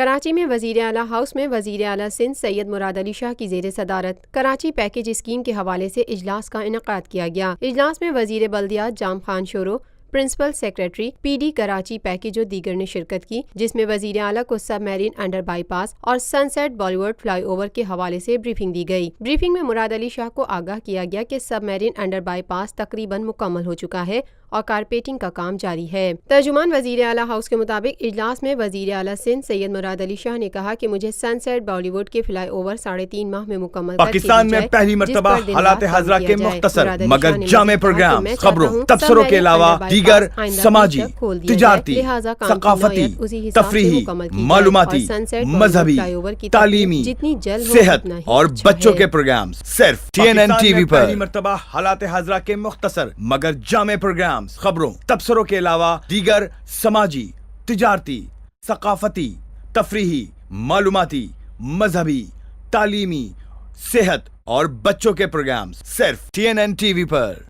کراچی میں وزیر اعلیٰ ہاؤس میں وزیر اعلیٰ سندھ سید مراد علی شاہ کی زیر صدارت کراچی پیکیج اسکیم کے حوالے سے اجلاس کا انعقاد کیا گیا۔ اجلاس میں وزیر بلدیات Jam Khan Shoro, principal secretary P D Karachi package و دیگر نے شرکت کی، جس میں وزیر اعلیٰ کو سب میرین انڈر بائی پاس اور سن set Bali would fly over کے حوالے سے بریفنگ دی گئی۔ بریفنگ میں مراد علی شاہ کو آگاہ کیا گیا کہ سب میرین انڈر بائی پاس تقریباً مکمل ہو چکا ہے اور کارپیٹنگ کا کام جاری ہے۔ ترجمان وزیر اعلیٰ ہاؤس کے مطابق اجلاس میں وزیر اعلیٰ سندھ سید مراد علی شاہ نے کہا کہ مجھے سن سیٹ بالی ووڈ کے فلائی اوور 3.5 ماہ میں مکمل پاکستان میں پہلی مرتبہ حالات حاضرہ کے مختصر مگر جامع پروگرام، خبروں، تبصروں کے علاوہ دیگر سماجی، تجارتی، ثقافتی، تفریحی، معلوماتی، مذہبی، تعلیمی، صحت اور بچوں کے پروگرام صرف TNN ٹی وی پر۔ پہلی مرتبہ حالات حاضرہ کے مختصر مگر جامع پروگرام، خبروں، تبصروں کے علاوہ دیگر سماجی، تجارتی، ثقافتی، تفریحی، معلوماتی، مذہبی، تعلیمی، صحت اور بچوں کے پروگرام صرف TNN ٹی وی پر۔